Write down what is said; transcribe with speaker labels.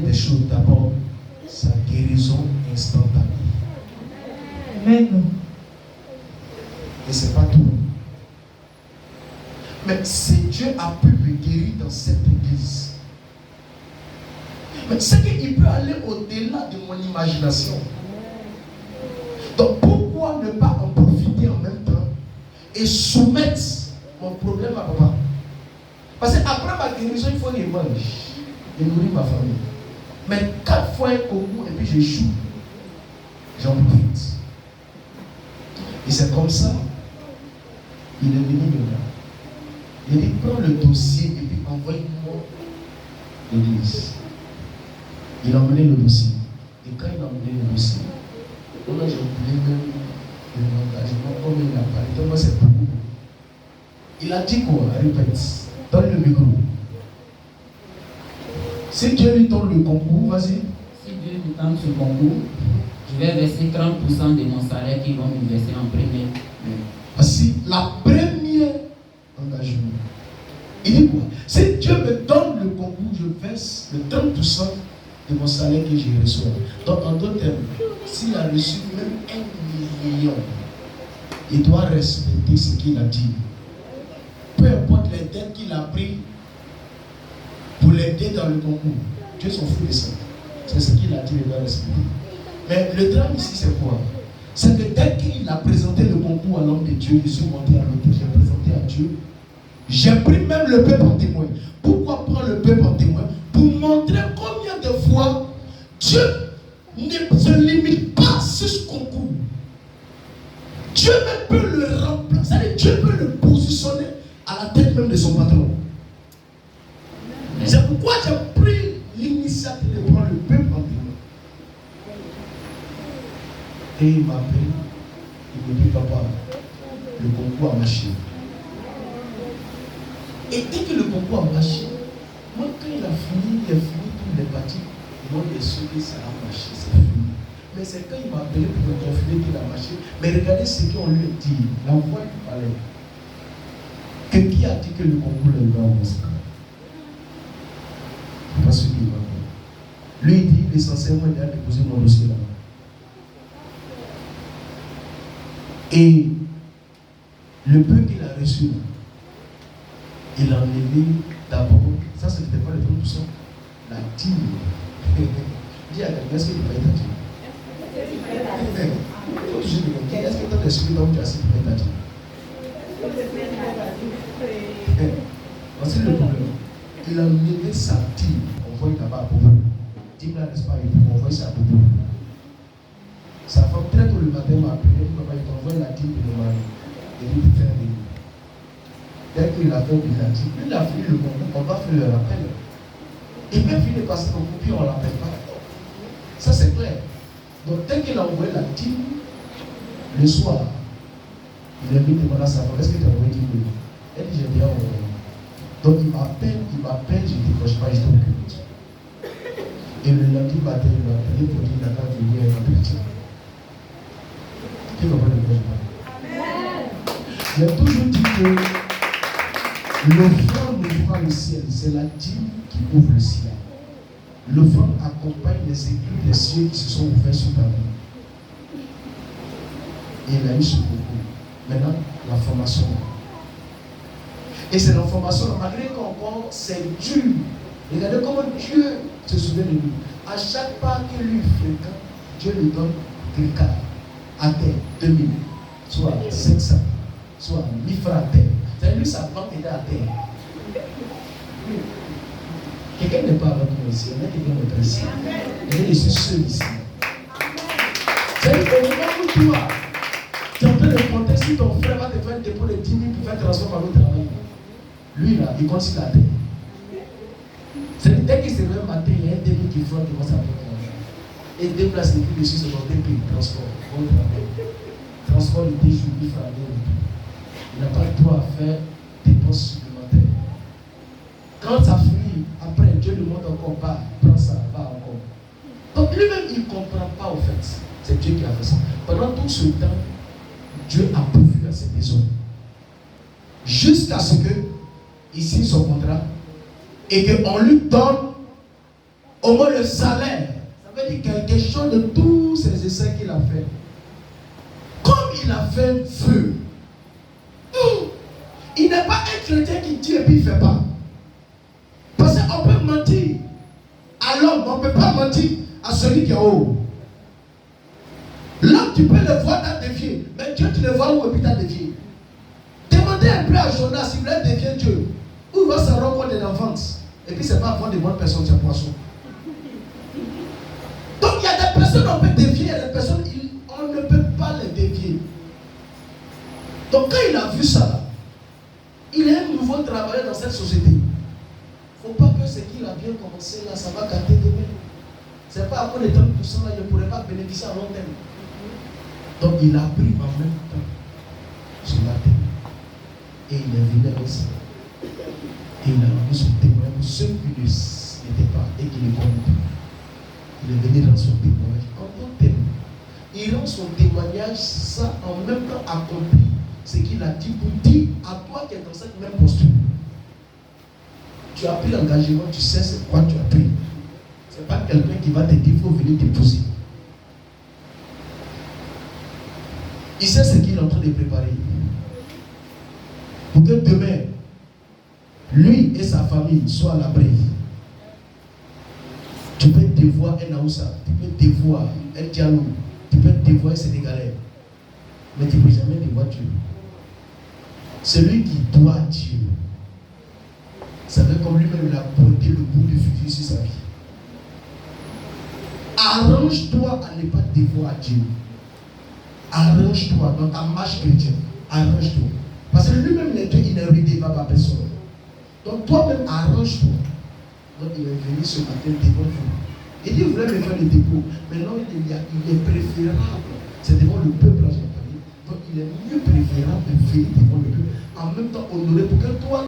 Speaker 1: des choses. D'abord, sa guérison instantanée.
Speaker 2: Amen.
Speaker 1: Et c'est pas tout. Mais si Dieu a pu me guérir dans cette église, mais c'est qu'il peut aller au-delà de mon imagination. Donc pourquoi ne pas en profiter en même temps et soumettre mon problème à papa? Parce qu'après ma guérison, il faut que je mange et nourrir ma famille. Mais 4 fois un concours et puis j'échoue, j'en profite. Et c'est comme ça, il est venu de là. Il dit, prends le dossier et puis envoie-moi l'église. Il a emmené le dossier. Et quand il a emmené le dossier, j'ai oublié même l'engagement, comme il a parlé. Donc moi c'est beaucoup. Il a dit quoi? Répète. Donne le micro. Si Dieu lui donne le concours, vas-y.
Speaker 3: Si Dieu lui donne ce concours, je vais verser 30% de mon salaire qu'ils vont me verser en premier.
Speaker 1: Voici la première engagement. Il dit quoi? Si Dieu me donne le concours, je verse le 30% de mon salaire que j'ai reçu. Donc en d'autres termes, s'il a reçu même 1 million, il doit respecter ce qu'il a dit. Peu importe les dettes qu'il a prises pour l'aider dans le concours, Dieu s'en fout de ça. C'est ce qu'il a dit, il doit respecter. Mais le drame ici, c'est quoi? C'est que dès qu'il a présenté le concours à l'homme de Dieu, je suis monté à l'autel, j'ai présenté à Dieu. J'ai pris même le peuple en témoin. Pourquoi prendre le peuple en témoin? Pour montrer combien de fois Dieu ne se limite pas sur ce concours. Dieu même peut le remplacer, Dieu peut le positionner à la tête même de son patron. C'est pourquoi j'ai pris l'initiative de prendre le peuple en témoin. Et il m'a appelé, il me dit, papa, le concours a marché. Et dès que le concours a marché, moi quand il a fini toutes les parties, moi je suis sûr que ça a marché, c'est fini. Mais c'est quand il m'a appelé pour me confirmer qu'il a marché. Mais regardez ce qu'on lui a dit, la voix du palais. Que qui a dit que le concours est là au Moscou? C'est pas ce qu'il m'a dit. Lui il dit, essentiellement il a déposé mon dossier là-bas. Et le peu qu'il a reçu là, il a enlevé d'abord, ça c'était pas le 30%, la dîme. Dis à quelqu'un, est-ce que tu payes ta dîme? Il faut toujours demander, est-ce que tu as reçu donc tu as assez payé ta dîme? Voici le problème. Il a enlevé sa dîme, on voit là-bas à Bobo. Dîme là, n'est-ce pas, on voit ça à Bobo. Sa femme très tôt le matin m'a appelé, papa, il t'envoie la dîme de mon mari. Et il dit, faire des. Dès qu'il a fait, il a dit, il a fini le concours, on va faire le rappel. Il peut finir par ce concours, puis on ne l'appelle pas. Ça c'est clair. Donc dès qu'il a envoyé la dîme, le soir, il a mis demander à sa femme, est-ce que tu as envoyé 10 000? Elle dit, j'ai bien envoyé. Donc il m'appelle, je ne décroche pas, je t'occupe. Et le lundi matin, il m'a appelé pour dire, il n'a pas venu à un entretien. Qui va voir le projet? J'ai toujours dit que l'offrande ouvre le ciel, c'est la dîme qui ouvre le ciel. L'offrande accompagne les éclats des cieux qui se sont ouverts sur ta vie. Et il a eu ce concours. Maintenant, la formation. Et c'est la formation, malgré qu'encore c'est dur. Regardez comment Dieu se souvient de lui. À chaque pas que lui fréquente, Dieu lui donne quelqu'un à terre, 2000, soit 500, soit 1000 francs à terre. C'est lui, sa banque était à terre. Quelqu'un n'est pas avec moi ici, il y a quelqu'un d'autre ici. Et je suis seul ici. C'est-à-dire qu'au moment où toi, tu es en train de compter si ton frère va te faire un dépôt de 10 000 pour faire transfert par l'autre travail. Lui là, il continue à terre. C'est dès qu'il se lève le matin, il y a un début qui flotte devant sa porte. Et déplace les prix dessus, c'est dans des pays, transport, bon travail. Transport de 10 jours, 1000 francs. Il n'a pas le droit à faire des postes supplémentaires. Quand ça finit, après, Dieu lui montre encore pas, prends ça, va encore. Donc lui-même, il ne comprend pas au fait. C'est Dieu qui a fait ça. Pendant tout ce temps, Dieu a pourvu à ses besoins. Jusqu'à ce qu'il signe son contrat et qu'on lui donne Au moins le salaire, ça veut dire quelque chose de tous ces essais qu'il a fait. Comme il a fait feu, il n'est pas un chrétien qui dit et puis il ne fait pas. Parce qu'on peut mentir à l'homme, on ne peut pas mentir à celui qui est haut. L'homme, tu peux le voir t'as dévié, mais Dieu, tu le vois où et puis t'as dévié. Demandez un peu à Jonas s'il voulait dévier Dieu. Où il va se rendre compte de l'enfance. Et puis c'est pas avoir des bonnes personnes, c'est un poisson. Donc il y a des personnes on peut dévier, il y a des personnes on ne peut pas les dévier. Donc quand il a vu ça, il est un nouveau travailleur dans cette société. Il ne faut pas que ce qu'il a bien commencé là, ça va gâter demain. Ce n'est pas après les 30% là, il ne pourrait pas bénéficier à long terme. Donc il a pris en même temps sur la terre. Et il est venu avec ça. Et il a rendu son témoignage pour ceux qui n'étaient pas et qui ne connaissaient pas. Il est venu dans son témoignage. En tant que témoin, il rend son témoignage, ça en même temps accompli ce qu'il a dit pour dire à toi qui es dans cette même posture. Tu as pris l'engagement, tu sais c'est quoi tu as pris. Ce n'est pas quelqu'un qui va te dire il faut venir déposer. Il sait ce qu'il est en train de préparer. Pour que demain, lui et sa famille soient à l'abri. Tu peux dévoir un Aoussa, tu peux dévoir un Diallo, tu peux dévoir un Sénégalais. Mais tu ne peux jamais dévoir Dieu. Celui qui doit Dieu, ça veut comme lui-même il a pointé le bout du fusil sur sa vie. Arrange-toi à ne pas dévoir Dieu. Arrange-toi dans ta marche chrétienne. Arrange-toi. Parce que lui-même, il est Dieu, il n'est redevable à personne. Donc toi-même, arrange-toi. Donc il est venu ce matin devant vous. Il dit, vous voulez me faire le dépôt. Maintenant, il est préférable. C'est devant le peuple à son famille. Donc il est mieux préférable de venir devant le peuple. En même temps, honorer pour que toi,